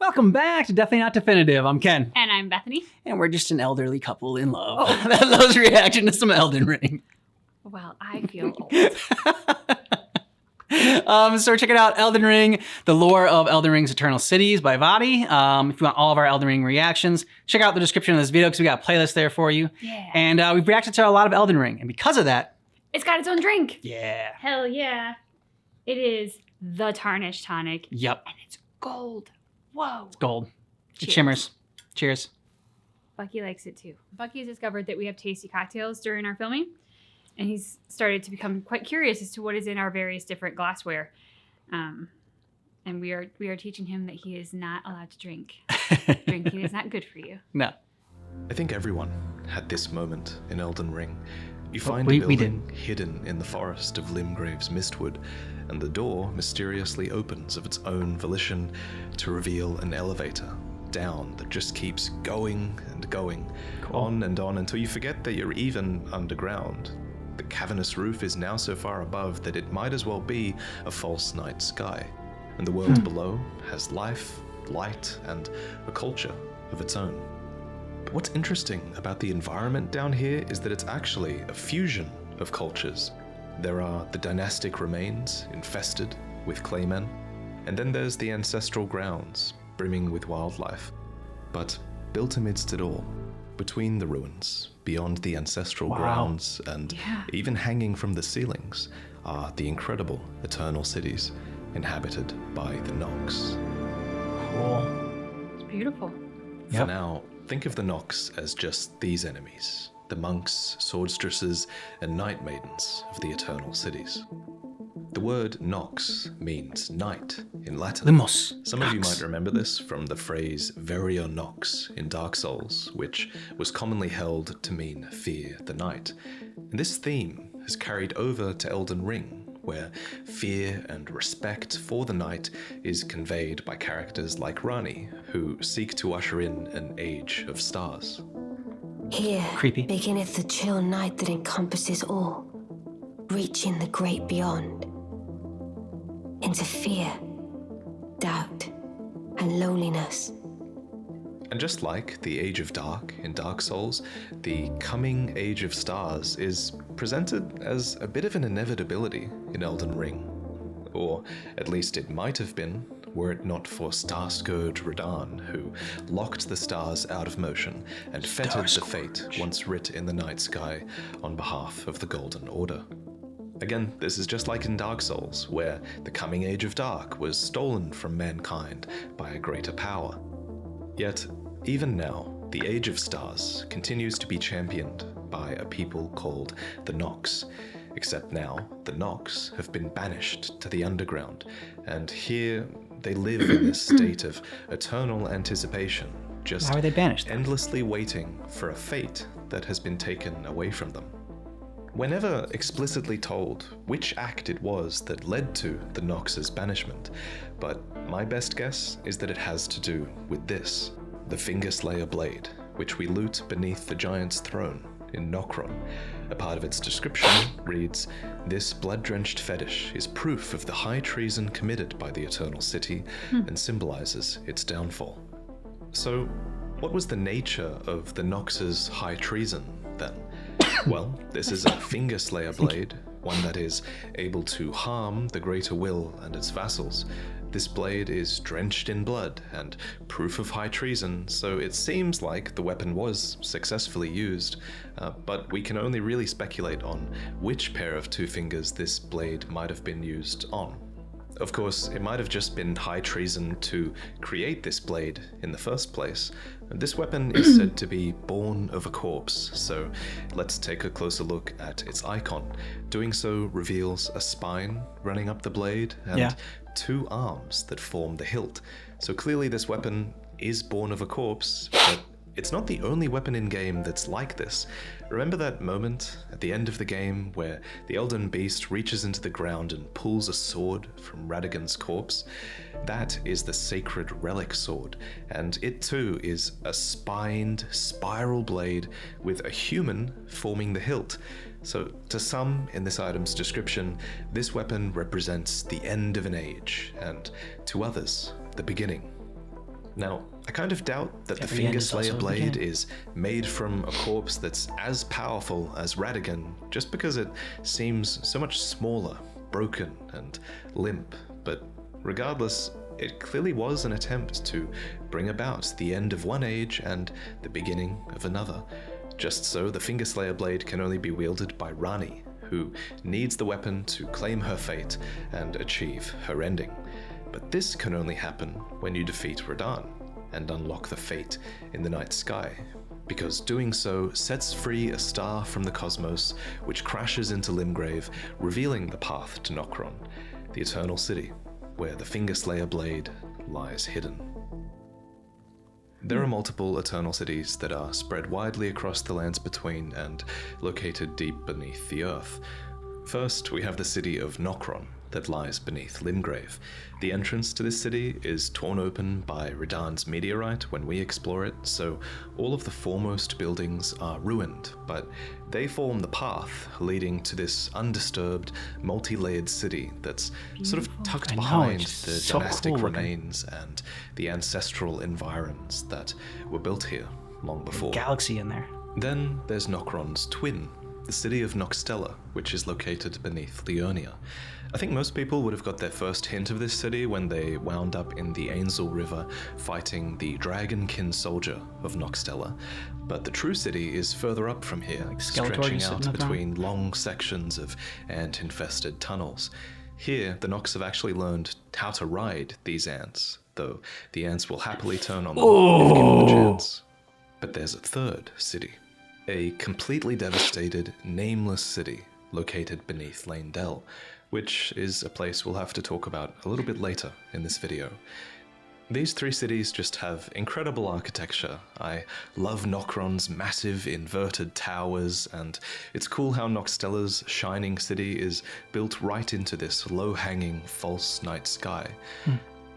Welcome back to Definitely Not Definitive. I'm Ken. And I'm Bethany. And we're just an elderly couple in love. That was reaction to some Elden Ring. Well, I feel old. So we're checking out Elden Ring, the lore of Elden Ring's Eternal Cities by Vadi. If you want all of our Elden Ring reactions, check out the description of this video because we got a playlist there for you. Yeah. And we've reacted to a lot of Elden Ring. And because of that, It's got its own drink. yeah. Hell yeah. It is the Tarnished Tonic. Yep. And it's gold. Whoa. It's gold. It Cheers. shimmers. Cheers. Bucky likes it too. Bucky's discovered that we have tasty cocktails during our filming. And he's started to become quite curious as to what is in our various different glassware. And we are teaching him that he is not allowed to drink. Drinking is not good for you. No. I think everyone had this moment in Elden Ring. You find we a building didn't. hidden in the forest of Limgrave's Mistwood, and the door mysteriously opens of its own volition to reveal an elevator down that just keeps going and going, on and on until you forget that you're even underground. The cavernous roof is now so far above that it might as well be a false night sky, and the world below has life, light, and a culture of its own. But what's interesting about the environment down here is that it's actually a fusion of cultures. There are the dynastic remains infested with claymen, and then there's the ancestral grounds brimming with wildlife. But built amidst it all, between the ruins, beyond the ancestral grounds, and even hanging from the ceilings, are the incredible eternal cities inhabited by the Nox. Cool. It's beautiful. Yep. For now, think of the Nox as just these enemies, the monks, swordstresses, and night maidens of the eternal cities. The word Nox means night in Latin. Limos. Some of you might remember this from the phrase Verio Nox in Dark Souls, which was commonly held to mean fear the night. And this theme has carried over to Elden Ring, where fear and respect for the night is conveyed by characters like Rani, who seek to usher in an age of stars. Here Creepy. beginneth the chill night that encompasses all, reaching the great beyond. Into fear, doubt, and loneliness. And just like the Age of Dark in Dark Souls, the coming Age of Stars is presented as a bit of an inevitability in Elden Ring. Or at least it might have been, were it not for Starscourge Radahn, who locked the stars out of motion and fettered the fate once writ in the night sky on behalf of the Golden Order. Again, this is just like in Dark Souls, where the coming Age of Dark was stolen from mankind by a greater power. Yet, even now, the Age of Stars continues to be championed by a people called the Nox. Except now, the Nox have been banished to the underground, and here they live in this state of eternal anticipation, just Why were they banished? endlessly waiting for a fate that has been taken away from them. We're never explicitly told which act it was that led to the Nox's banishment, but my best guess is that it has to do with this, the Fingerslayer Blade, which we loot beneath the giant's throne in Nokron. A part of its description reads, "This blood-drenched fetish is proof of the high treason committed by the Eternal City and symbolizes its downfall." So, what was the nature of the Nox's high treason, then? Well, this is a Fingerslayer Blade, one that is able to harm the Greater Will and its vassals. This blade is drenched in blood and proof of high treason, so it seems like the weapon was successfully used, but we can only really speculate on which pair of two fingers this blade might have been used on. Of course, it might have just been high treason to create this blade in the first place. This weapon is said to be born of a corpse, so let's take a closer look at its icon. Doing so reveals a spine running up the blade and two arms that form the hilt. So clearly this weapon is born of a corpse, but it's not the only weapon in game that's like this. Remember that moment at the end of the game where the Elden Beast reaches into the ground and pulls a sword from Radagon's corpse? That is the Sacred Relic Sword, and it too is a spined spiral blade with a human forming the hilt. So to some in this item's description, this weapon represents the end of an age, and to others, the beginning. Now, I kind of doubt that the Every end Finger is also Slayer a blade beginning. is made from a corpse that's as powerful as Radigan, just because it seems so much smaller, broken, and limp. But regardless, it clearly was an attempt to bring about the end of one age and the beginning of another. Just so, the Finger Slayer blade can only be wielded by Rani, who needs the weapon to claim her fate and achieve her ending. But this can only happen when you defeat Radahn and unlock the fate in the night sky, because doing so sets free a star from the cosmos, which crashes into Limgrave, revealing the path to Nokron, the Eternal City, where the Finger Slayer blade lies hidden. There are multiple Eternal Cities that are spread widely across the lands between and located deep beneath the earth. First, we have the city of Nokron that lies beneath Limgrave. The entrance to this city is torn open by Radahn's meteorite when we explore it, so all of the foremost buildings are ruined, but they form the path leading to this undisturbed, multi-layered city that's sort of tucked I know, behind it's the so dynastic cool looking. remains and the ancestral environs that were built here long before. Galaxy in there. Then there's Nokron's twin, the city of Nokstella, which is located beneath Liurnia. I think most people would have got their first hint of this city when they wound up in the Ainsel River fighting the Dragonkin soldier of Nokstella, but the true city is further up from here, Skeletor stretching just out sitting up there. between long sections of ant-infested tunnels. Here, the Nox have actually learned how to ride these ants, though the ants will happily turn on them if given the chance. But there's a third city. A completely devastated, nameless city located beneath Lanedell, which is a place we'll have to talk about a little bit later in this video. These three cities just have incredible architecture. I love Nokron's massive inverted towers, and it's cool how Nokstella's shining city is built right into this low-hanging false night sky.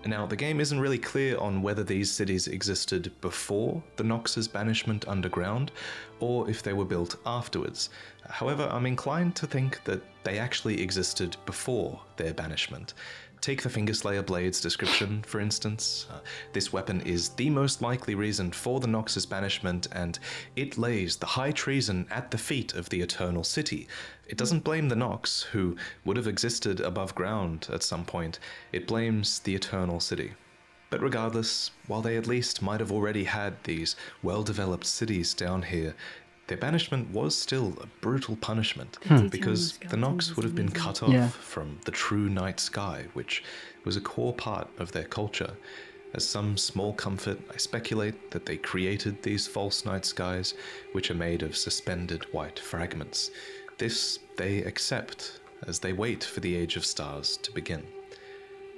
Now, the game isn't really clear on whether these cities existed before the Nox's banishment underground, or if they were built afterwards. However, I'm inclined to think that they actually existed before their banishment. Take the Fingerslayer Blade's description, for instance. This weapon is the most likely reason for the Nox's banishment, and it lays the high treason at the feet of the Eternal City. It doesn't blame the Nox, who would have existed above ground at some point. It blames the Eternal City. But regardless, while they at least might have already had these well-developed cities down here, their banishment was still a brutal punishment, because the Nox would have been cut off from the true night sky, which was a core part of their culture. As some small comfort, I speculate that they created these false night skies, which are made of suspended white fragments. This they accept as they wait for the Age of Stars to begin.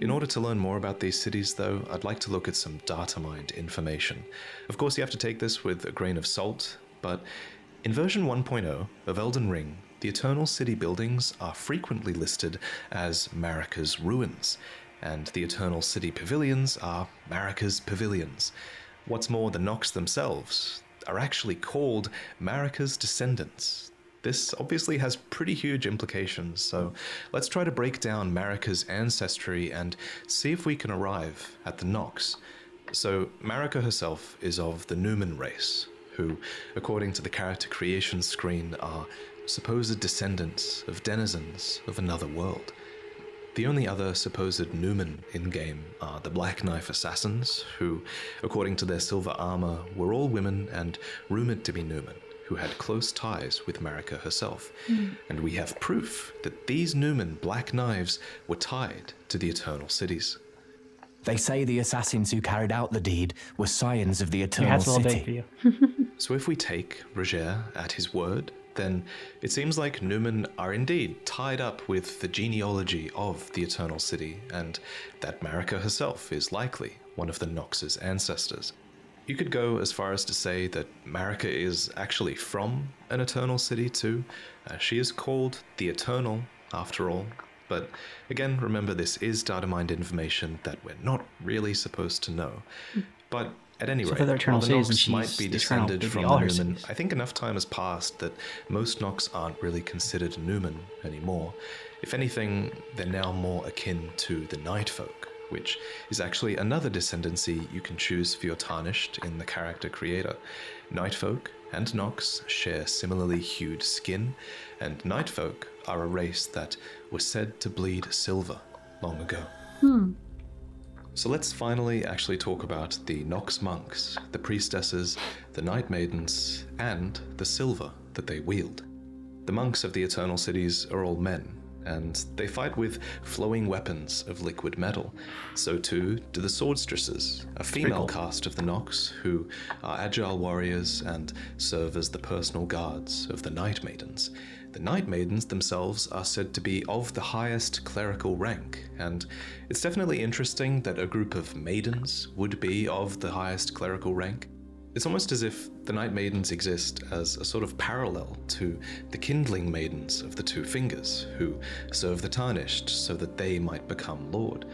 In order to learn more about these cities, though, I'd like to look at some data mined information. Of course, you have to take this with a grain of salt, but in version 1.0 of Elden Ring, the Eternal City buildings are frequently listed as Marika's ruins, and the Eternal City pavilions are Marika's pavilions. What's more, the Nox themselves are actually called Marika's descendants. This obviously has pretty huge implications, so let's try to break down Marika's ancestry and see if we can arrive at the Nox. So, Marika herself is of the Numen race, who, according to the character creation screen, are supposed descendants of denizens of another world. The only other supposed Numen in-game are the Black Knife Assassins, who, according to their silver armor, were all women and rumored to be Numen, who had close ties with Marika herself. And we have proof that these Numen Black Knives were tied to the Eternal Cities. They say the assassins who carried out the deed were scions of the Your Eternal hat's a little big for City. you. So if we take Roger at his word, then it seems like Numen are indeed tied up with the genealogy of the Eternal City, and that Marika herself is likely one of the Nox's ancestors. You could go as far as to say that Marika is actually from an Eternal City too. She is called the Eternal, after all. But again, remember, this is data mined information that we're not really supposed to know. But at any rate, for the Eternal while the Cities, Nox and might she's be the Eternal, descended they'd be from all her Numen, cities. I think enough time has passed that most Nox aren't really considered Numen anymore. If anything, they're now more akin to the Night Folk, which is actually another descendancy you can choose for your Tarnished in the character creator. Nightfolk and Nox share similarly hued skin, and Nightfolk are a race that was said to bleed silver long ago. So let's finally actually talk about the Nox monks, the priestesses, the Night Maidens, and the silver that they wield. The monks of the Eternal Cities are all men, and they fight with flowing weapons of liquid metal. So too do the Swordstresses, a female caste of the Nox who are agile warriors and serve as the personal guards of the Night Maidens. The Night Maidens themselves are said to be of the highest clerical rank, and it's definitely interesting that a group of maidens would be of the highest clerical rank. It's almost as if the Night Maidens exist as a sort of parallel to the Kindling Maidens of the Two Fingers, who serve the Tarnished so that they might become Lord.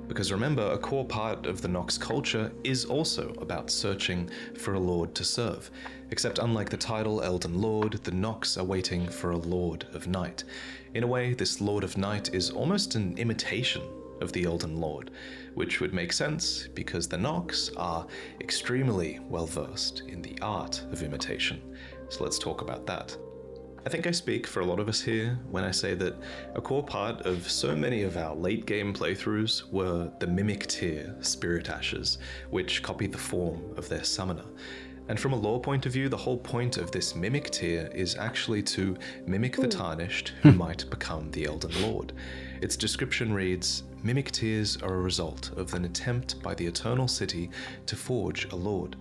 Because remember, a core part of the Nox culture is also about searching for a Lord to serve. Except unlike the title Elden Lord, the Nox are waiting for a Lord of Night. In a way, this Lord of Night is almost an imitation of the Elden Lord, which would make sense because the Nox are extremely well versed in the art of imitation. So let's talk about that. I think I speak for a lot of us here when I say that a core part of so many of our late game playthroughs were the Mimic tier Spirit Ashes, which copy the form of their summoner. And from a lore point of view, the whole point of this Mimic tier is actually to mimic the Tarnished who might become the Elden Lord. Its description reads, Mimic tiers are a result of an attempt by the Eternal City to forge a Lord.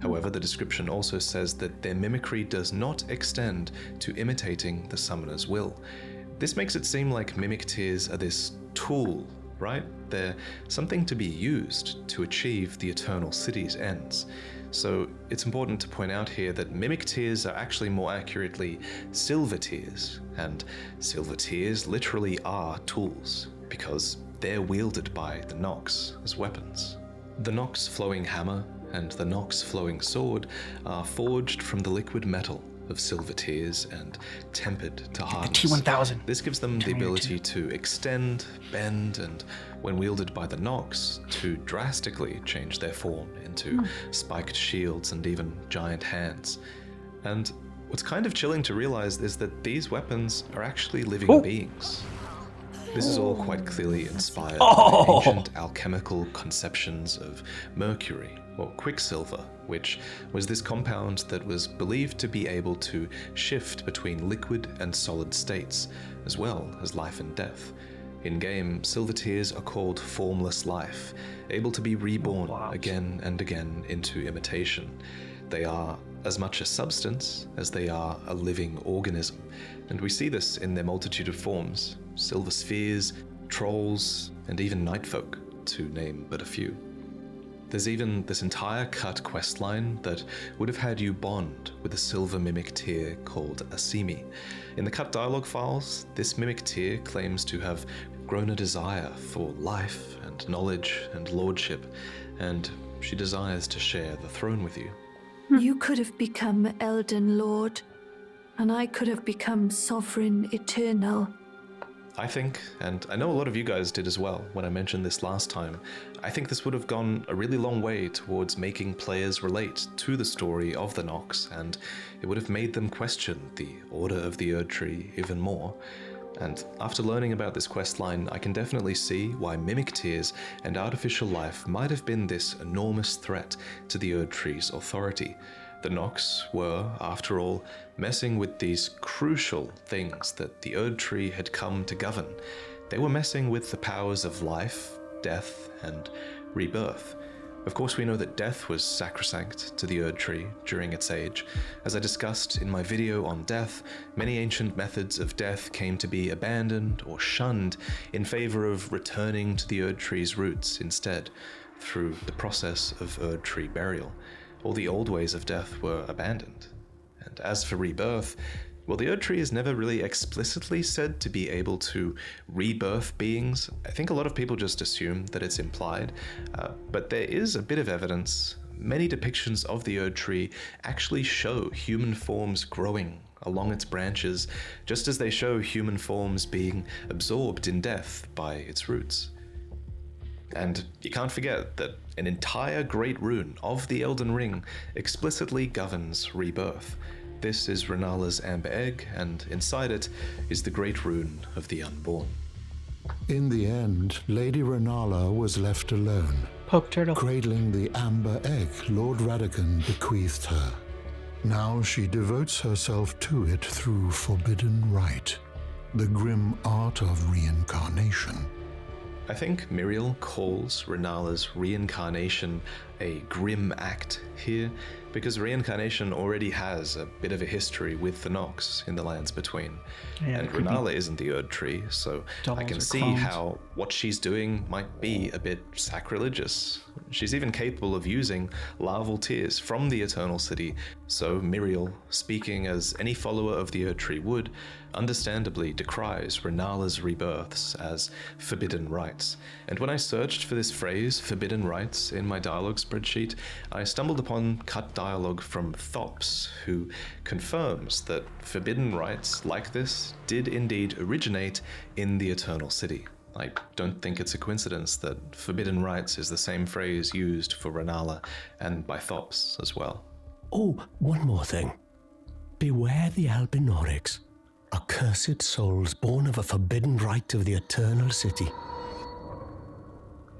However, the description also says that their mimicry does not extend to imitating the summoner's will. This makes it seem like Mimic tiers are this tool, right? They're something to be used to achieve the Eternal City's ends. So it's important to point out here that Mimic tiers are actually more accurately Silver tiers, and Silver tiers literally are tools, because they're wielded by the Nox as weapons. The Nox Flowing Hammer and the Nox Flowing Sword are forged from the liquid metal of Silver tiers and tempered to hardness. The T1000. This gives them the Terminator ability to extend, bend, and when wielded by the Nox, to drastically change their form into spiked shields and even giant hands. And what's kind of chilling to realize is that these weapons are actually living beings. This is all quite clearly inspired by ancient alchemical conceptions of mercury, or quicksilver, which was this compound that was believed to be able to shift between liquid and solid states, as well as life and death. In-game, Silver tiers are called Formless Life, able to be reborn again and again into imitation. They are as much a substance as they are a living organism, and we see this in their multitude of forms: silver spheres, trolls, and even nightfolk, to name but a few. There's even this entire cut questline that would have had you bond with a silver mimic tier called Asimi. In the cut dialogue files, this mimic tier claims to have grown a desire for life and knowledge and lordship, and she desires to share the throne with you. You could have become Elden Lord, and I could have become Sovereign Eternal. I think, and I know a lot of you guys did as well when I mentioned this last time, I think this would have gone a really long way towards making players relate to the story of the Nox, and it would have made them question the Order of the Erd Tree even more. And after learning about this questline, I can definitely see why mimic tiers and artificial life might have been this enormous threat to the Erd Tree's authority. The Nox were, after all, messing with these crucial things that the Erd Tree had come to govern. They were messing with the powers of life, death, and rebirth. Of course, we know that death was sacrosanct to the Erd Tree during its age. As I discussed in my video on death, many ancient methods of death came to be abandoned or shunned in favor of returning to the Erd Tree's roots instead, through the process of Erd Tree burial. All the old ways of death were abandoned. And as for rebirth, well, the Erd Tree is never really explicitly said to be able to rebirth beings. I think a lot of people just assume that it's implied, but there is a bit of evidence. Many depictions of the Erd Tree actually show human forms growing along its branches, just as they show human forms being absorbed in death by its roots. And you can't forget that an entire great rune of the Elden Ring explicitly governs rebirth. This is Renala's Amber Egg, and inside it is the great rune of the Unborn. In the end, Lady Renala was left alone, Pope Turtle. cradling the amber egg Lord Radagon bequeathed her. Now she devotes herself to it through forbidden rite, the grim art of reincarnation. I think Miriel calls Renala's reincarnation a grim act here, because reincarnation already has a bit of a history with the Nox in the Lands Between. Yeah, And Renala isn't the Erd Tree, so I can see how what she's doing might be a bit sacrilegious. She's even capable of using larval tears from the Eternal City, so Miriel, speaking as any follower of the Erd Tree would, understandably decries Renala's rebirths as forbidden rites. And when I searched for this phrase, forbidden rites, in my dialogue spreadsheet, I stumbled upon cut dialogue from Thops, who confirms that forbidden rites like this did indeed originate in the Eternal City. I don't think it's a coincidence that forbidden rites is the same phrase used for Renala and by Thops as well. Oh, one more thing. Beware the Albinorics, accursed souls born of a forbidden rite of the Eternal City.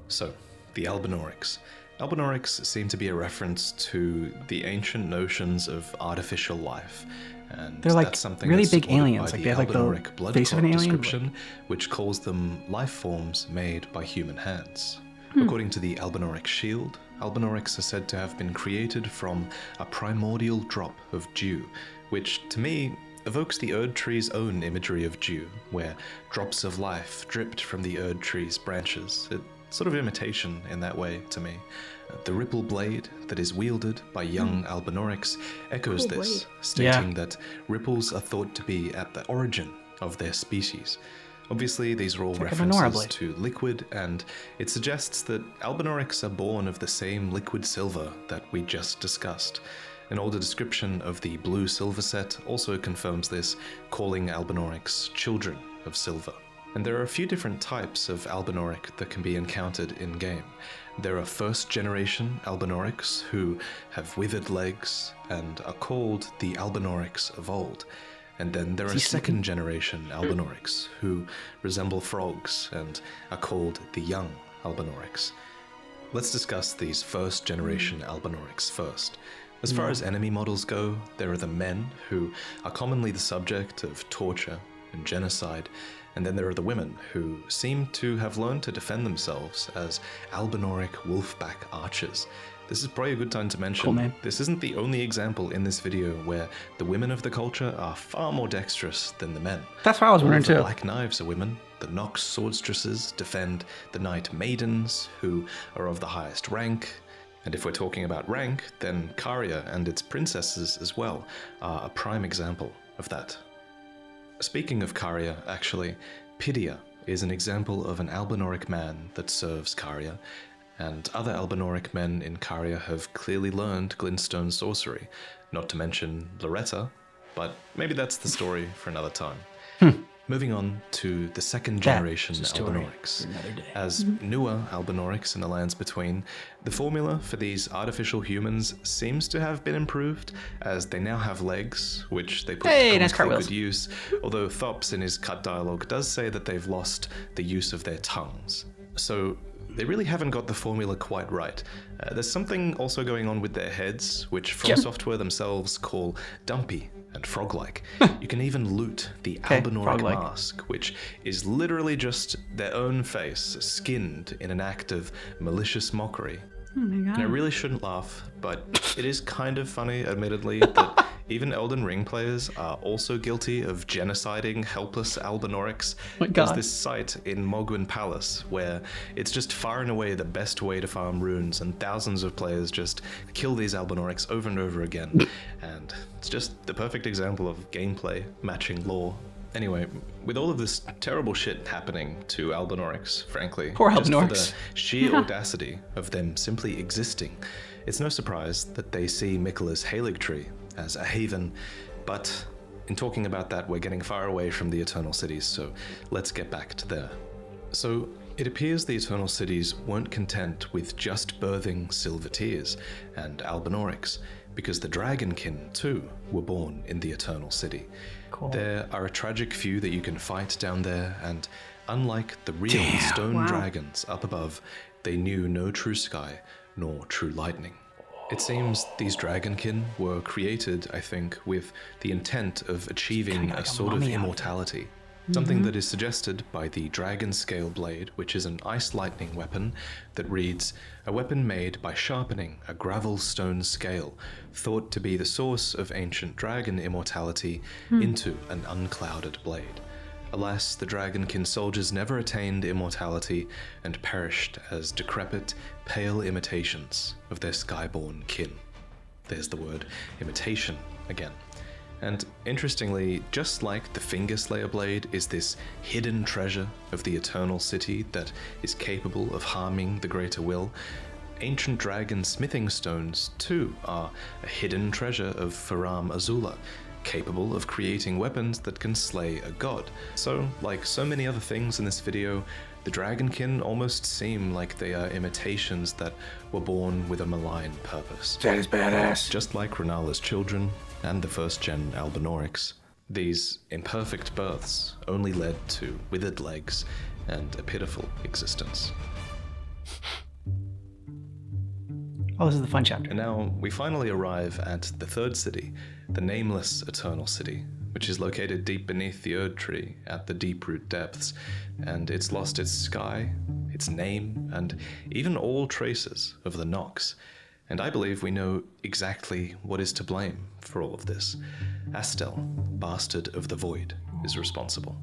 So, the Albinorics. Albinorics seem to be a reference to the ancient notions of artificial life, and They're like that's something really that's big supported aliens, by like the they have like Albinoric the blood face of clot an alien, description, which calls them life forms made by human hands. According to the Albinoric shield, Albinorics are said to have been created from a primordial drop of dew, which to me evokes the Erd Tree's own imagery of dew, where drops of life dripped from the Erd Tree's branches. It's sort of imitation in that way to me. The ripple blade that is wielded by young Albinorics echoes Cool this, blade. stating that ripples are thought to be at the origin of their species. Obviously, these are all like a menorah references blade. to liquid, and it suggests that Albinorics are born of the same liquid silver that we just discussed. An older description of the blue silver set also confirms this, calling Albinorics children of silver. And there are a few different types of Albinoric that can be encountered in-game. There are first-generation Albinorics who have withered legs and are called the Albinorics of old. And then there are second-generation Albinorics who resemble frogs and are called the young Albinorics. Let's discuss these first-generation Albinorics first. As far as enemy models go, there are the men who are commonly the subject of torture and genocide, and then there are the women who seem to have learned to defend themselves as Albinoric wolfback archers. This is probably a good time to mention, Cool name. this isn't the only example in this video where the women of the culture are far more dexterous than the men. That's what I was All wondering of the too. Black Knives are women. The Nox swordstresses defend the Knight Maidens, who are of the highest rank. And if we're talking about rank, then Caria and its princesses as well are a prime example of that. Speaking of Caria, actually, Pidia is an example of an Albinoric man that serves Caria, and other Albinoric men in Caria have clearly learned Glintstone sorcery, not to mention Loretta, but maybe that's the story for another time. Moving on to the second generation is a story Albinorics. for another day. As newer Albinorics in the Lands Between, the formula for these artificial humans seems to have been improved, as they now have legs, which they put Hey, to nice comically cartwheels. good use, although Thops in his cut dialogue does say that they've lost the use of their tongues. So they really haven't got the formula quite right. There's something also going on with their heads, which FromSoftware themselves call dumpy and frog-like. You can even loot the Albinoric frog-like. mask, which is literally just their own face, skinned in an act of malicious mockery. Oh my god. And I really shouldn't laugh, but it is kind of funny, admittedly, that even Elden Ring players are also guilty of genociding helpless Albinorics. My There's God. this site in Mogwin Palace where it's just far and away the best way to farm runes, and thousands of players just kill these Albinorics over and over again. And it's just the perfect example of gameplay matching lore. Anyway, with all of this terrible shit happening to Albinorics, frankly, Poor just for Albinorics. the sheer audacity of them simply existing, it's no surprise that they see Miquella's Halig Tree as a haven, but in talking about that, we're getting far away from the Eternal Cities, so let's get back to there. So, It appears the Eternal Cities weren't content with just birthing Silver Tears and Albinaurics, because the Dragonkin, too, were born in the Eternal City. Cool. There are a tragic few that you can fight down there, and unlike the real stone dragons up above, they knew no true sky nor true lightning. It seems these Dragonkin were created, I think, with the intent of achieving a sort of immortality. Something that is suggested by the Dragon Scale Blade, which is an ice lightning weapon that reads, a weapon made by sharpening a gravel stone scale, thought to be the source of ancient dragon immortality into an unclouded blade. Alas, the Dragonkin soldiers never attained immortality and perished as decrepit, pale imitations of their skyborn kin. There's the word imitation again. And interestingly, just like the Fingerslayer Blade is this hidden treasure of the Eternal City that is capable of harming the Greater Will, ancient dragon smithing stones too are a hidden treasure of Faram Azula, capable of creating weapons that can slay a god. So, like so many other things in this video, the Dragonkin almost seem like they are imitations that were born with a malign purpose. That is badass. Just like Renala's children and the first-gen Albinaurics, these imperfect births only led to withered legs and a pitiful existence. Oh, this is the fun chapter. And now we finally arrive at the third city, the nameless Eternal City, which is located deep beneath the Erd Tree at the Deeproot depths, and it's lost its sky, its name, and even all traces of the Nox. And I believe we know exactly what is to blame for all of this. Astel, Bastard of the Void, is responsible.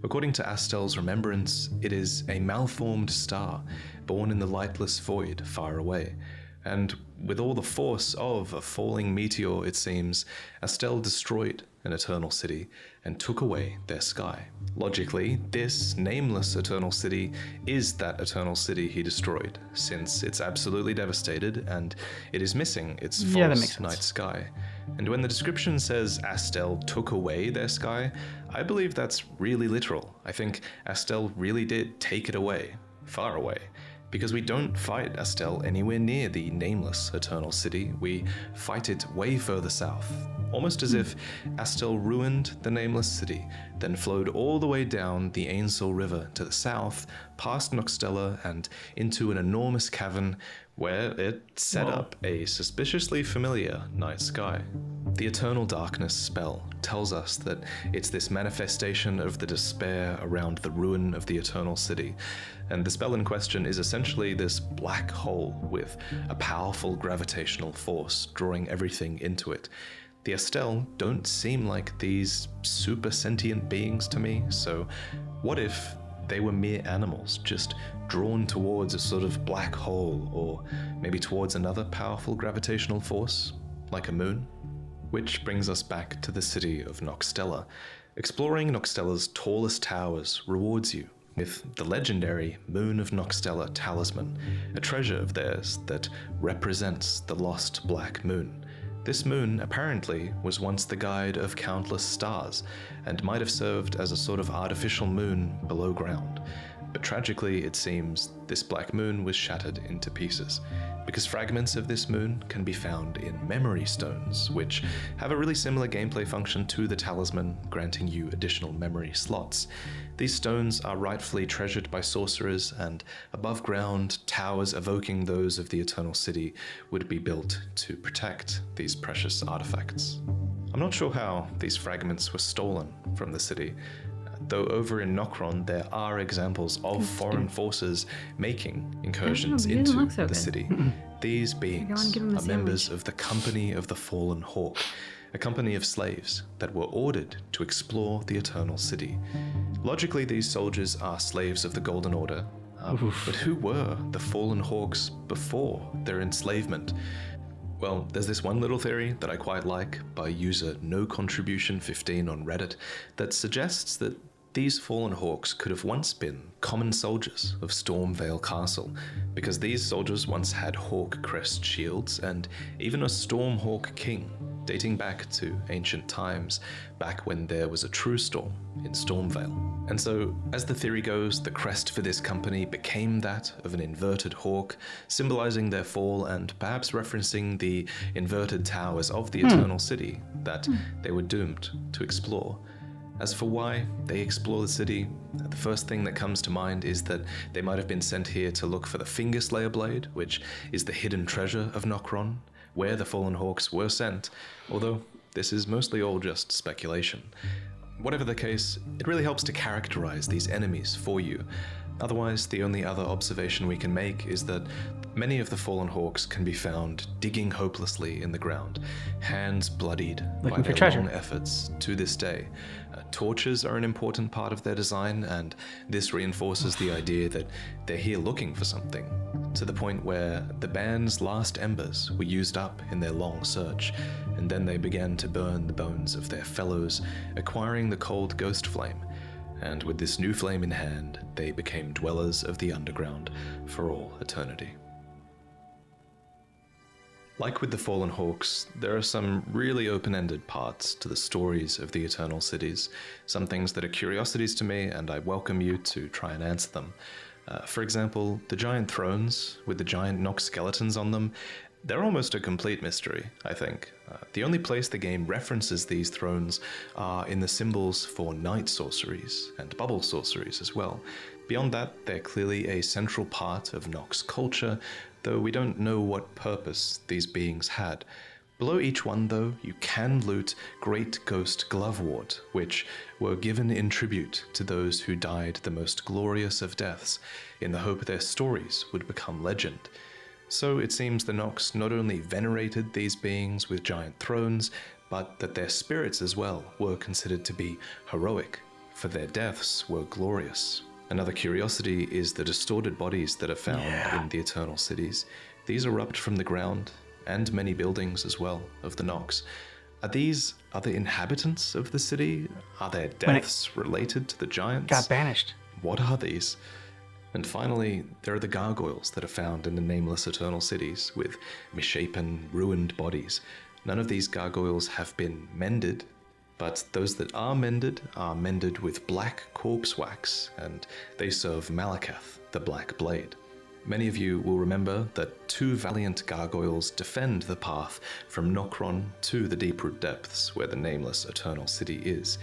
According to Astel's remembrance, it is a malformed star, born in the lightless void far away. And with all the force of a falling meteor, it seems, Astel destroyed an Eternal City and took away their sky. Logically, this nameless Eternal City is that Eternal City he destroyed, since it's absolutely devastated and it is missing its false night sky. And when the description says Astel took away their sky, I believe that's really literal. I think Astel really did take it away, far away. Because we don't fight Astel anywhere near the nameless Eternal City, we fight it way further south. Almost as if Astel ruined the nameless city, then flowed all the way down the Ainsel River to the south, past Noxtella and into an enormous cavern where it set up a suspiciously familiar night sky. The Eternal Darkness spell tells us that it's this manifestation of the despair around the ruin of the Eternal City, and the spell in question is essentially this black hole with a powerful gravitational force drawing everything into it. The Astel don't seem like these super sentient beings to me, so what if they were mere animals, just drawn towards a sort of black hole, or maybe towards another powerful gravitational force, like a moon? Which brings us back to the city of Noxtella. Exploring Noxtella's tallest towers rewards you with the legendary Moon of Noxtella talisman, a treasure of theirs that represents the lost Black Moon. This moon apparently was once the guide of countless stars, and might have served as a sort of artificial moon below ground. But tragically, it seems this black moon was shattered into pieces, because fragments of this moon can be found in memory stones, which have a really similar gameplay function to the talisman, granting you additional memory slots. These stones are rightfully treasured by sorcerers, and above ground towers evoking those of the Eternal City would be built to protect these precious artifacts. I'm not sure how these fragments were stolen from the city, though over in Nokron there are examples of foreign forces making incursions into the city. These beings are members of the Company of the Fallen Hawk, a company of slaves that were ordered to explore the Eternal City. Logically, these soldiers are slaves of the Golden Order, but who were the Fallen Hawks before their enslavement? Well, there's this one little theory that I quite like by user NoContribution15 on Reddit that suggests that these Fallen Hawks could have once been common soldiers of Stormvale Castle, because these soldiers once had hawk crest shields and even a Stormhawk king dating back to ancient times, back when there was a true storm in Stormvale. And so, as the theory goes, the crest for this company became that of an inverted hawk, symbolizing their fall and perhaps referencing the inverted towers of the Eternal City that they were doomed to explore. As for why they explore the city, the first thing that comes to mind is that they might have been sent here to look for the Finger Slayer Blade, which is the hidden treasure of Nokron, where the Fallen Hawks were sent, although this is mostly all just speculation. Whatever the case, it really helps to characterize these enemies for you. Otherwise, the only other observation we can make is that many of the Fallen Hawks can be found digging hopelessly in the ground, hands bloodied Looking by for their treasure. long efforts to this day. Torches are an important part of their design, and this reinforces the idea that they're here looking for something, to the point where the band's last embers were used up in their long search, and then they began to burn the bones of their fellows, acquiring the cold ghost flame. And with this new flame in hand, they became dwellers of the underground for all eternity. Like with the Fallen Hawks, there are some really open-ended parts to the stories of the Eternal Cities, some things that are curiosities to me, and I welcome you to try and answer them. For example, the giant thrones with the giant Nox skeletons on them, they're almost a complete mystery, I think. The only place the game references these thrones are in the symbols for night sorceries and bubble sorceries as well. Beyond that, they're clearly a central part of Nox culture, though we don't know what purpose these beings had. Below each one, though, you can loot Great Ghost Glovewort, which were given in tribute to those who died the most glorious of deaths, in the hope their stories would become legend. So it seems the Nox not only venerated these beings with giant thrones, but that their spirits as well were considered to be heroic, for their deaths were glorious. Another curiosity is the distorted bodies that are found in the Eternal Cities. These erupt from the ground, and many buildings as well, of the Nox. Are these other inhabitants of the city? Are their deaths related to the giants? Got banished. What are these? And finally, there are the gargoyles that are found in the nameless Eternal Cities, with misshapen, ruined bodies. None of these gargoyles have been mended, but those that are mended with black corpse wax, and they serve Malakath, the Black Blade. Many of you will remember that 2 valiant gargoyles defend the path from Nokron to the Deeproot Depths, where the nameless Eternal City is.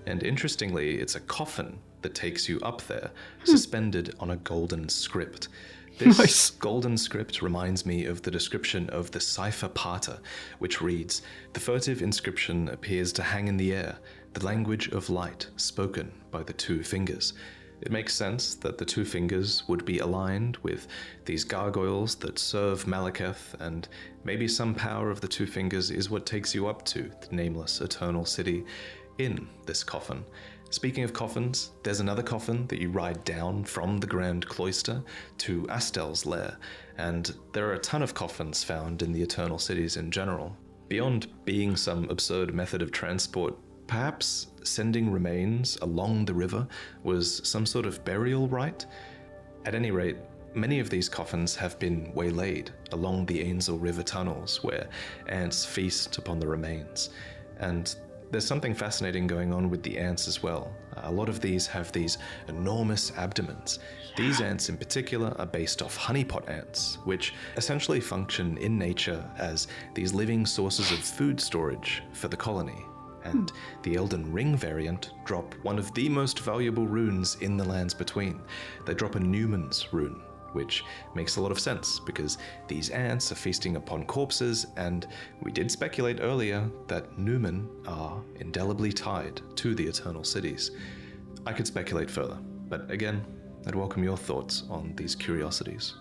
And interestingly, it's a coffin that takes you up there, suspended on a golden script. This golden script reminds me of the description of the Cipher Pater, which reads, "The furtive inscription appears to hang in the air, the language of light spoken by the 2 fingers." It makes sense that the 2 fingers would be aligned with these gargoyles that serve Malakath, and maybe some power of the 2 fingers is what takes you up to the nameless Eternal City in this coffin. Speaking of coffins, there's another coffin that you ride down from the Grand Cloister to Astel's lair, and there are a ton of coffins found in the Eternal Cities in general. Beyond being some absurd method of transport, perhaps sending remains along the river was some sort of burial rite? At any rate, many of these coffins have been waylaid along the Ainsel River tunnels, where ants feast upon the remains. And there's something fascinating going on with the ants as well. A lot of these have these enormous abdomens. These ants in particular are based off honeypot ants, which essentially function in nature as these living sources of food storage for the colony. And the Elden Ring variant drop one of the most valuable runes in the Lands Between. They drop a Newman's rune, which makes a lot of sense because these ants are feasting upon corpses, and we did speculate earlier that Newman are indelibly tied to the Eternal Cities. I could speculate further, but again, I'd welcome your thoughts on these curiosities.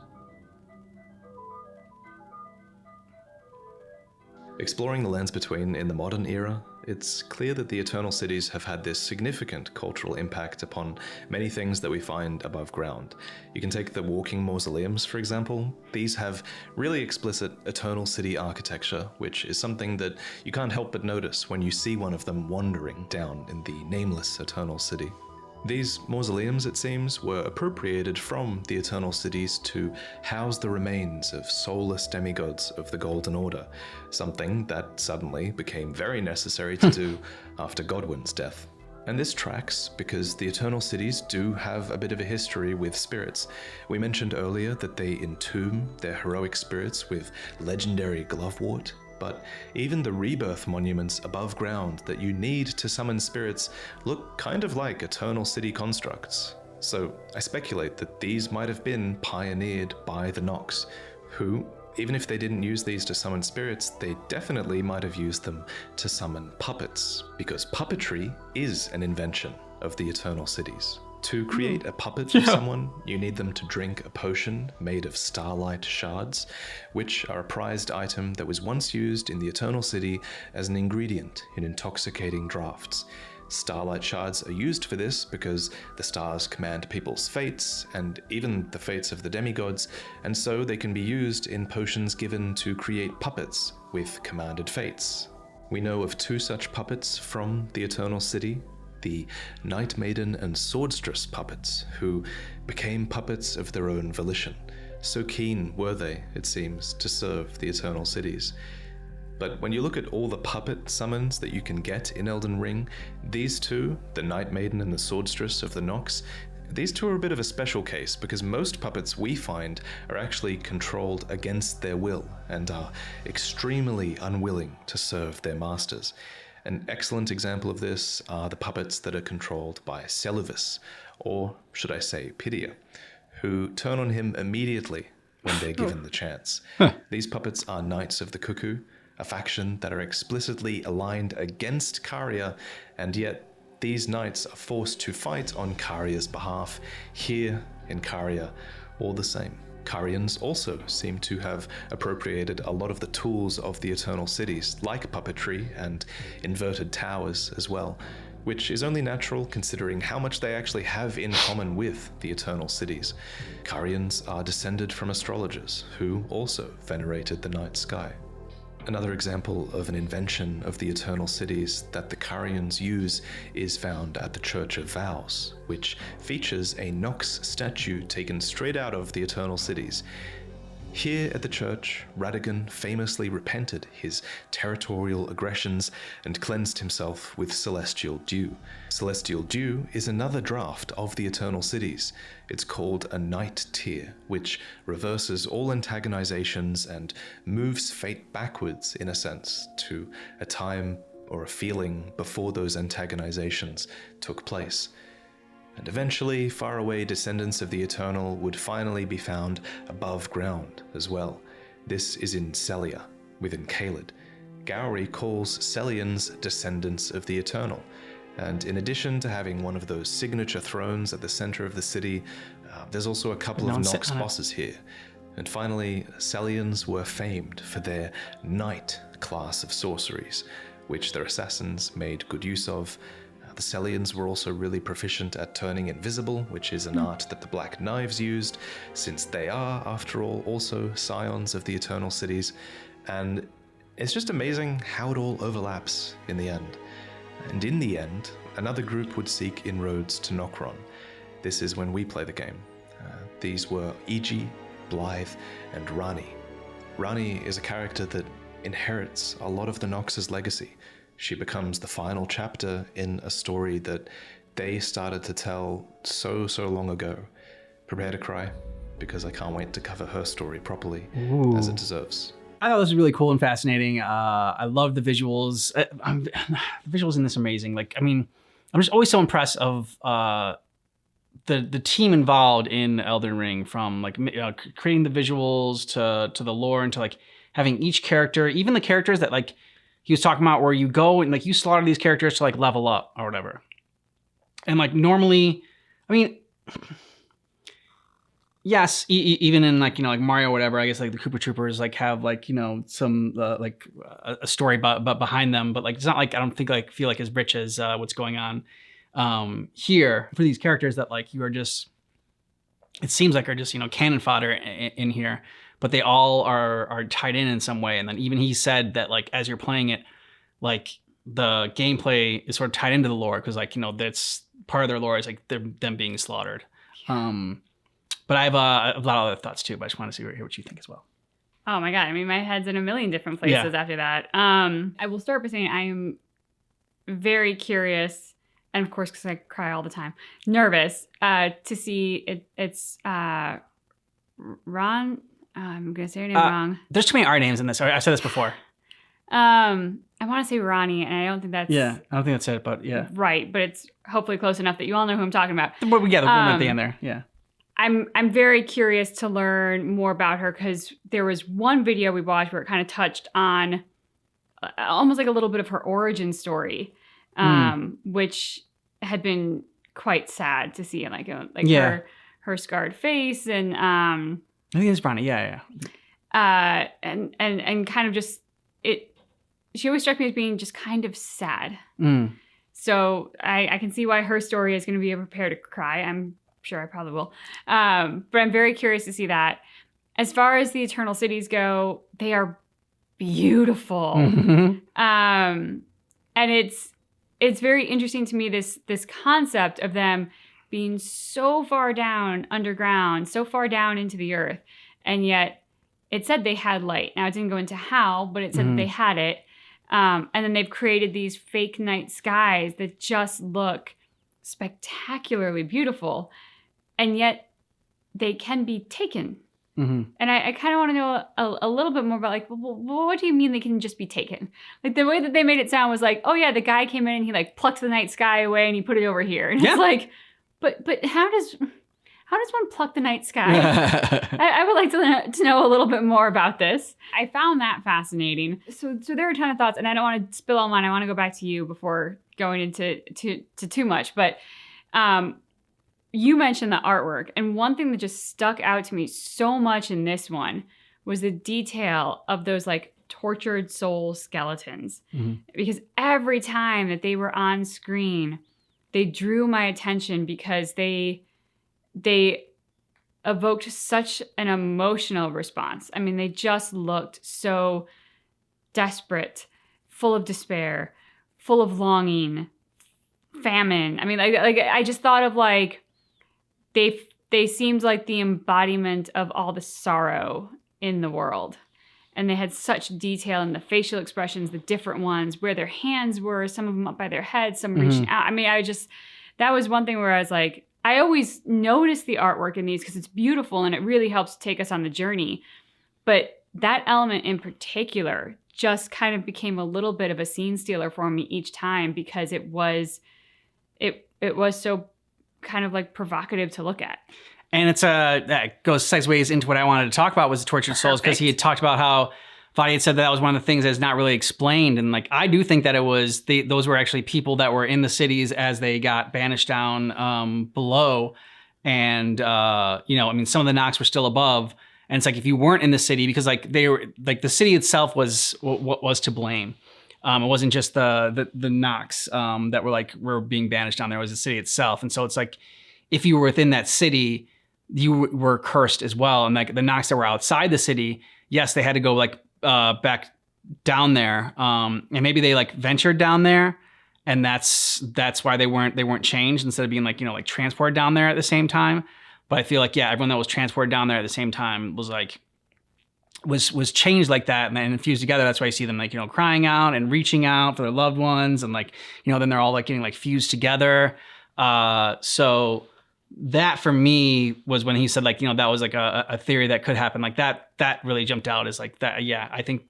Exploring the Lands Between in the modern era, it's clear that the Eternal Cities have had this significant cultural impact upon many things that we find above ground. You can take the walking mausoleums, for example. These have really explicit Eternal City architecture, which is something that you can't help but notice when you see one of them wandering down in the nameless Eternal City. These mausoleums, it seems, were appropriated from the Eternal Cities to house the remains of soulless demigods of the Golden Order, something that suddenly became very necessary to do after Godwyn's death. And this tracks because the Eternal Cities do have a bit of a history with spirits. We mentioned earlier that they entomb their heroic spirits with legendary glovewort, but even the rebirth monuments above ground that you need to summon spirits look kind of like Eternal City constructs. So I speculate that these might have been pioneered by the Nox, who, even if they didn't use these to summon spirits, they definitely might have used them to summon puppets, because puppetry is an invention of the Eternal Cities. To create a puppet of someone, you need them to drink a potion made of starlight shards, which are a prized item that was once used in the Eternal City as an ingredient in intoxicating draughts. Starlight shards are used for this because the stars command people's fates, and even the fates of the demigods, and so they can be used in potions given to create puppets with commanded fates. We know of 2 such puppets from the Eternal City, the Night Maiden and Swordstress puppets, who became puppets of their own volition. So keen were they, it seems, to serve the Eternal Cities. But when you look at all the puppet summons that you can get in Elden Ring, these 2, the Night Maiden and the Swordstress of the Nox, these 2 are a bit of a special case because most puppets we find are actually controlled against their will and are extremely unwilling to serve their masters. An excellent example of this are the puppets that are controlled by Seluvis, or should I say Pidia, who turn on him immediately when they're given the chance. These puppets are Knights of the Cuckoo, a faction that are explicitly aligned against Caria, and yet these knights are forced to fight on Caria's behalf here in Caria all the same. Carians also seem to have appropriated a lot of the tools of the Eternal Cities, like puppetry and inverted towers as well, which is only natural considering how much they actually have in common with the Eternal Cities. Carians are descended from astrologers, who also venerated the night sky. Another example of an invention of the Eternal Cities that the Carians use is found at the Church of Vows, which features a Nox statue taken straight out of the Eternal Cities. Here at the church, Radagon famously repented his territorial aggressions and cleansed himself with Celestial Dew. Celestial Dew is another draft of the Eternal Cities. It's called a Night Tear, which reverses all antagonizations and moves fate backwards, in a sense, to a time or a feeling before those antagonizations took place. And eventually, faraway descendants of the Eternal would finally be found above ground as well. This is in Celia, within Caelid. Gowry calls Celians descendants of the Eternal, and in addition to having one of those signature thrones at the center of the city, there's also a couple of Nox bosses here. And finally, Celians were famed for their Knight class of sorceries, which their assassins made good use of. The Celians were also really proficient at turning invisible, which is an art that the Black Knives used, since they are, after all, also scions of the Eternal Cities. And it's just amazing how it all overlaps in the end. And in the end, another group would seek inroads to Nokron. This is when we play the game. These were Iji, Blythe, and Rani. Rani is a character that inherits a lot of the Nox's legacy. She becomes the final chapter in a story that they started to tell so long ago. Prepare to cry, because I can't wait to cover her story properly, as it deserves. I thought this was really cool and fascinating. I love the visuals. The visuals in this are amazing. Like, I mean, I'm just always so impressed of the team involved in Elden Ring, from like creating the visuals to the lore, and to like having each character, even the characters that like he was talking about, where you go and like you slaughter these characters to like level up or whatever. And like normally, I mean, yes, even in like, like Mario or whatever, I guess like the Koopa Troopers like have like, some like a story but behind them, but like it's not like, I don't think like feel like as rich as what's going on here for these characters that like you are just, it seems like are just, cannon fodder in here. But they all are tied in some way. And then even he said that like as you're playing it, like the gameplay is sort of tied into the lore, because like that's part of their lore is like them being slaughtered. But I have a lot of other thoughts too, but I just want to hear what you think as well. Oh my God. I mean, my head's in a million different places after that. I will start by saying I am very curious, and of course, because I cry all the time, nervous to see it's Ron. I'm going to say her name wrong. There's too many R names in this. I said this before. I want to say Ronnie, and I don't think that's... Yeah, I don't think that's it, but yeah. Right, but it's hopefully close enough that you all know who I'm talking about. But we get the woman at the end there, yeah. I'm very curious to learn more about her because there was one video we watched where it kind of touched on almost like a little bit of her origin story, which had been quite sad to see, like her scarred face and I think it's Bronny, yeah. And kind of just it. She always struck me as being just kind of sad. So I can see why her story is going to be prepared to cry. I'm sure I probably will. But I'm very curious to see that. As far as the Eternal Cities go, they are beautiful. And it's very interesting to me, this concept of them being so far down underground, so far down into the earth. And yet it said they had light. Now it didn't go into how, but it said that they had it. And then they've created these fake night skies that just look spectacularly beautiful. And yet they can be taken. And I kind of want to know a little bit more about, like, well, what do you mean they can just be taken? Like, the way that they made it sound was like, oh yeah, the guy came in and he like plucked the night sky away and he put it over here. And it's like, but how does one pluck the night sky? I would like to know a little bit more about this. I found that fascinating. So there are a ton of thoughts, and I don't want to spill all mine. I want to go back to you before going into too much. But you mentioned the artwork, and one thing that just stuck out to me so much in this one was the detail of those like tortured soul skeletons. Because every time that they were on screen, they drew my attention because they evoked such an emotional response. I mean, they just looked so desperate, full of despair, full of longing, famine. I mean, like I just thought of like they seemed like the embodiment of all the sorrow in the world. And they had such detail in the facial expressions, the different ones, where their hands were, some of them up by their heads, some reaching out. I mean, that was one thing where I was like, I always notice the artwork in these because it's beautiful and it really helps take us on the journey. But that element in particular just kind of became a little bit of a scene stealer for me each time because it was so kind of like provocative to look at. And that segues into what I wanted to talk about was the tortured souls, because he had talked about how Vadi had said that was one of the things that's not really explained. And like, I do think that it was, those were actually people that were in the cities as they got banished down below. And, I mean, some of the Nox were still above. And it's like, if you weren't in the city, because like they were, like the city itself was what was to blame. It wasn't just the Nox that were being banished down there. It was the city itself. And so it's like, if you were within that city, you were cursed as well. And like the Nox that were outside the city, yes, they had to go like back down there. And maybe they like ventured down there, and that's why they weren't changed instead of being like, like transported down there at the same time. But I feel like, yeah, everyone that was transported down there at the same time was changed like that and then infused together. That's why you see them like, crying out and reaching out for their loved ones. And like, then they're all like getting like fused together. So that for me was when he said like, that was like a theory that could happen. Like that really jumped out as like that. Yeah, I think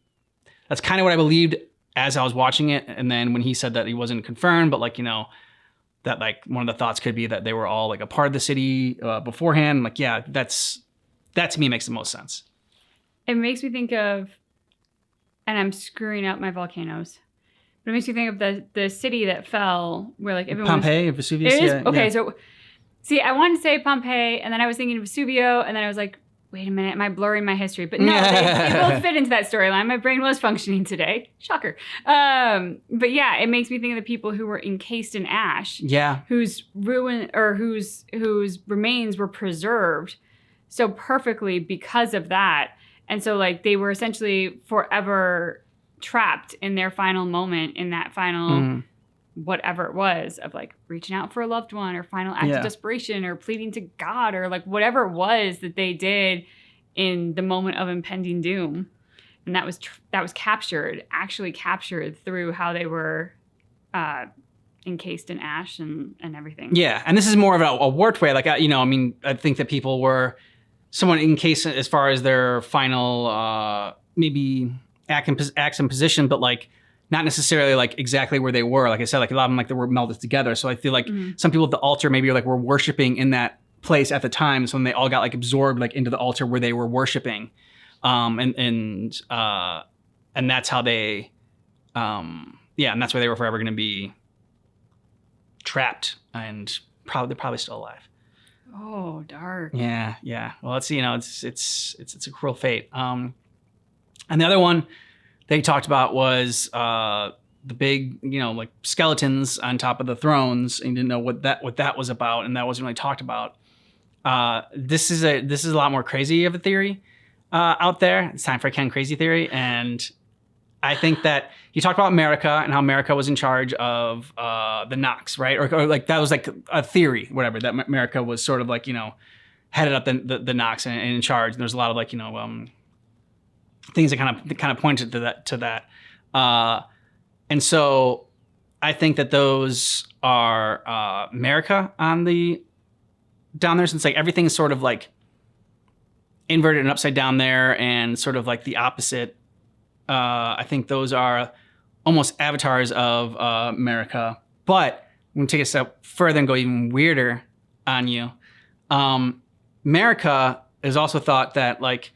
that's kind of what I believed as I was watching it. And then when he said that he wasn't confirmed, but like, that like one of the thoughts could be that they were all like a part of the city beforehand. Like, yeah, that to me makes the most sense. It makes me think of, and I'm screwing up my volcanoes, but it makes me think of the city that fell where like everyone Pompeii or Vesuvius. It is? Yeah, okay, yeah. So see, I wanted to say Pompeii, and then I was thinking of Vesuvio, and then I was like, wait a minute, am I blurring my history? But no, they both fit into that storyline. My brain was functioning today. Shocker. But yeah, it makes me think of the people who were encased in ash. Yeah. Whose remains were preserved so perfectly because of that. And so like they were essentially forever trapped in their final moment, in that final whatever it was of like reaching out for a loved one or final act of desperation or pleading to God or like whatever it was that they did in the moment of impending doom. And that was actually captured through how they were encased in ash and everything. Yeah, and this is more of a warped way. Like, you know, I mean, I think that people were somewhat encased as far as their final maybe acts and position, but like not necessarily like exactly where they were. Like I said, like a lot of them like they were melded together. So I feel like some people at the altar maybe like were worshiping in that place at the time. So when they all got like absorbed like into the altar where they were worshiping, and that's how they, and that's where they were forever going to be trapped, and they're probably still alive. Oh, dark. Yeah. Well, it's it's a cruel fate. And the other one they talked about was the big, you know, like skeletons on top of the thrones, and you didn't know what that was about, and that wasn't really talked about. This is a lot more crazy of a theory out there. It's time for a Ken Crazy theory, and I think that you talked about America and how America was in charge of the Nox, right? Or like that was like a theory, whatever, that America was sort of like, you know, headed up the Nox and in charge. And there's a lot of like, you know, things that kind of pointed to that. And so I think that those are America on the down there, since like everything's sort of like inverted and upside down there and sort of like the opposite. I think those are almost avatars of America. But I'm going to take a step further and go even weirder on you. America is also thought that like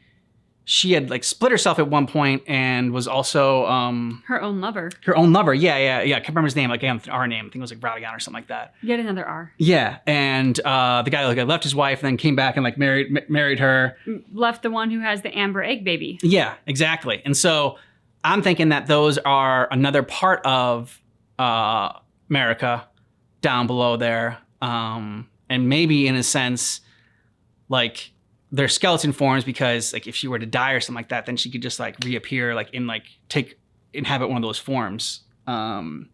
she had like split herself at one point and was also her own lover. Yeah. I can't remember his name. Like our name. I think it was like Radigan or something like that. Yet another R. Yeah, and the guy like left his wife and then came back and like married her. Left the one who has the amber egg baby. Yeah, exactly. And so I'm thinking that those are another part of America down below there, and maybe in a sense, like they're skeleton forms because like if she were to die or something like that, then she could just like reappear like in like inhabit one of those forms on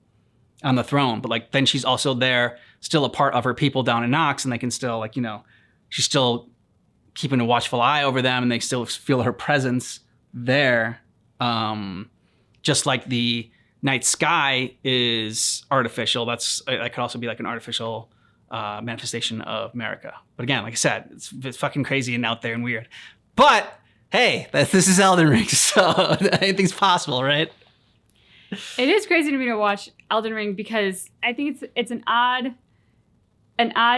the throne. But like then she's also there, still a part of her people down in Nox, and they can still like, you know, she's still keeping a watchful eye over them, and they still feel her presence there. Just like the night sky is artificial, that could also be like an artificial manifestation of America. But again, like I said, it's fucking crazy and out there and weird. But hey, this is Elden Ring, so anything's possible, right? It is crazy to me to watch Elden Ring because I think it's an odd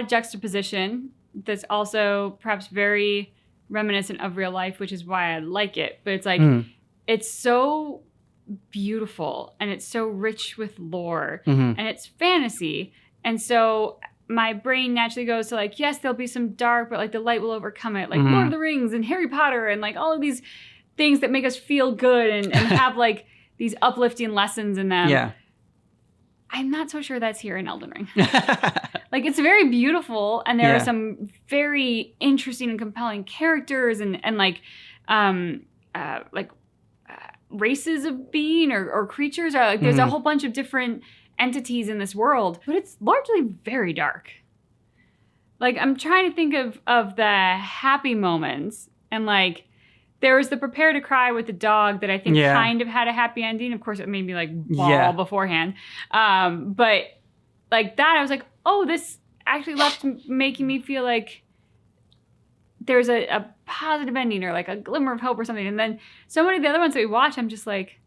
juxtaposition that's also perhaps very reminiscent of real life, which is why I like it. But it's like it's so beautiful and it's so rich with lore and it's fantasy, and so my brain naturally goes to like, yes, there'll be some dark, but like the light will overcome it, like Lord of the Rings and Harry Potter and like all of these things that make us feel good and have like these uplifting lessons in them. Yeah, I'm not so sure that's here in Elden Ring. Like it's very beautiful, and there are some very interesting and compelling characters and races of being or creatures, or like there's a whole bunch of different entities in this world, but it's largely very dark. Like I'm trying to think of the happy moments, and like there was the prepare to cry with the dog that I think kind of had a happy ending. Of course, it made me like bawl beforehand. But like that, I was like, oh, this actually left making me feel like there's a positive ending or like a glimmer of hope or something. And then so many of the other ones that we watch, I'm just like,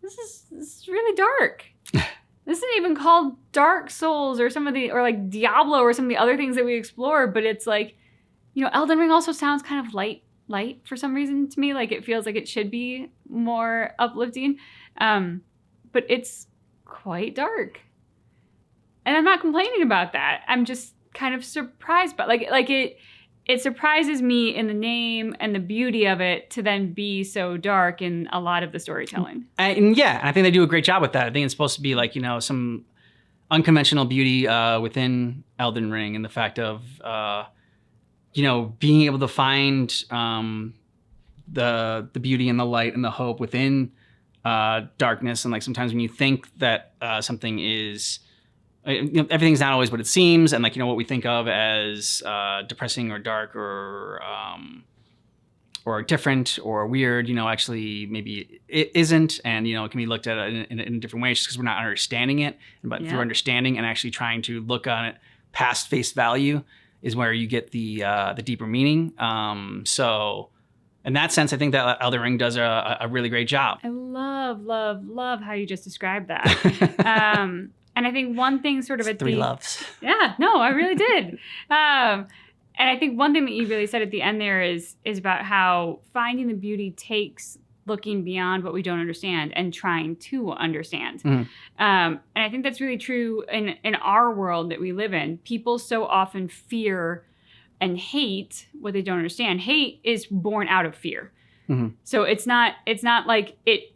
this is really dark. This isn't even called Dark Souls or or like Diablo or some of the other things that we explore, but it's like, you know, Elden Ring also sounds kind of light for some reason to me. Like it feels like it should be more uplifting. But it's quite dark. And I'm not complaining about that. I'm just kind of surprised by it surprises me in the name and the beauty of it to then be so dark in a lot of the storytelling. And I think they do a great job with that. I think it's supposed to be like, you know, some unconventional beauty within Elden Ring, and the fact of, you know, being able to find the beauty and the light and the hope within darkness. And like sometimes when you think that something is everything's not always what it seems, and like what we think of as depressing or dark or different or weird, actually maybe it isn't, and it can be looked at in different ways just because we're not understanding it. But through understanding and actually trying to look on it past face value is where you get the deeper meaning. So in that sense, I think that Elden Ring does a really great job. I love how you just described that. And I think one thing sort of it's at three the... loves. Yeah, no, I really did. And I think one thing that you really said at the end there is about how finding the beauty takes looking beyond what we don't understand and trying to understand. And I think that's really true in our world that we live in. People so often fear and hate what they don't understand. Hate is born out of fear. So it's not like it.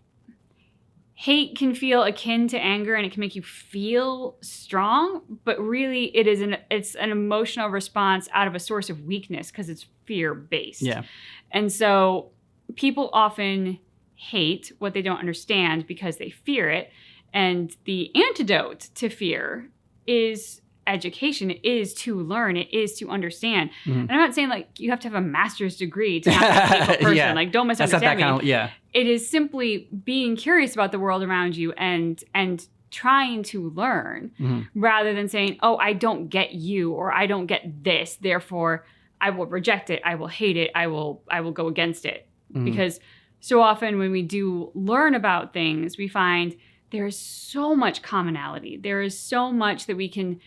Hate can feel akin to anger and it can make you feel strong, but really it's an emotional response out of a source of weakness because it's fear-based. Yeah. And so people often hate what they don't understand because they fear it. And the antidote to fear is education. It is to learn. It is to understand. And I'm not saying like you have to have a master's degree to have a person. Yeah. Like don't That's not misunderstand that me. kind of, It is simply being curious about the world around you and trying to learn rather than saying, oh, I don't get you or I don't get this. Therefore, I will reject it. I will hate it. I will go against it. Because so often when we do learn about things, we find there is so much commonality. There is so much that we can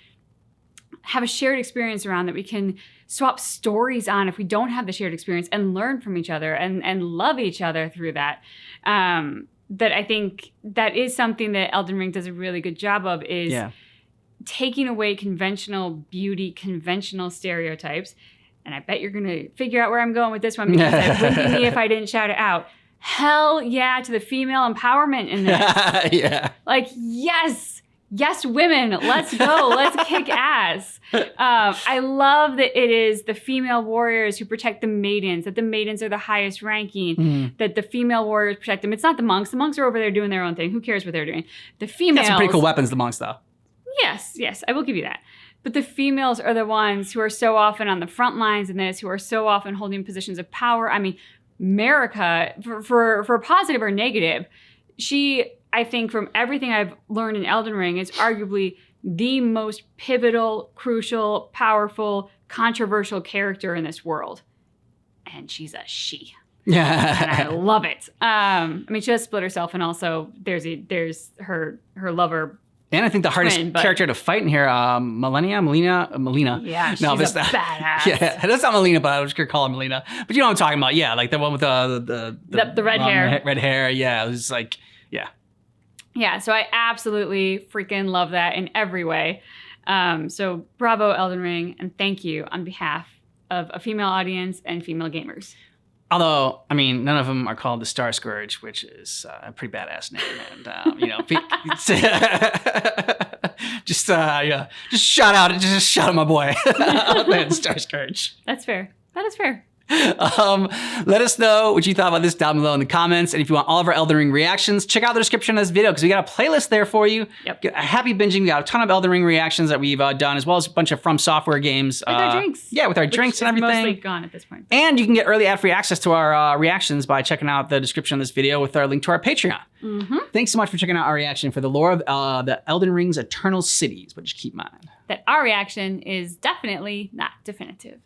have a shared experience around, that we can swap stories on if we don't have the shared experience and learn from each other and love each other through that. That I think that is something that Elden Ring does a really good job of is taking away conventional beauty, conventional stereotypes. And I bet you're going to figure out where I'm going with this one because it wouldn't be me if I didn't shout it out. Hell yeah to the female empowerment in this. Like, yes, women, let's go. Let's kick ass. I love that it is the female warriors who protect the maidens, that the maidens are the highest ranking, that the female warriors protect them. It's not the monks. The monks are over there doing their own thing. Who cares what they're doing? The females... Got some pretty cool weapons, the monks, though. Yes, I will give you that. But the females are the ones who are so often on the front lines in this, who are so often holding positions of power. I mean, Marika, for positive or negative, she... I think from everything I've learned in Elden Ring, is arguably the most pivotal, crucial, powerful, controversial character in this world. And she's a she. And I love it. I mean, she has split herself, and also there's her lover. And I think the hardest character to fight in here, Melina. Yeah, she's a badass. Yeah, that's not Melina, but I was just gonna call her Melina. But you know what I'm talking about? Yeah, like the one with the red hair. Red hair. Yeah, it was like Yeah, so I absolutely freaking love that in every way. So bravo, Elden Ring, and thank you on behalf of a female audience and female gamers. Although, I mean, none of them are called the Star Scourge, which is a pretty badass name. And, just shout out my boy, Star Scourge. That's fair. That is fair. Let us know what you thought about this down below in the comments. And if you want all of our Elden Ring reactions, check out the description of this video because we got a playlist there for you. Yep. A happy binging. We got a ton of Elden Ring reactions that we've done, as well as a bunch of From Software games. With our drinks. Yeah, with our drinks and everything. Mostly gone at this point. And you can get early ad-free access to our reactions by checking out the description of this video with our link to our Patreon. Thanks so much for checking out our reaction for the lore of the Elden Ring's Eternal Cities. But just keep in mind that our reaction is definitely not definitive.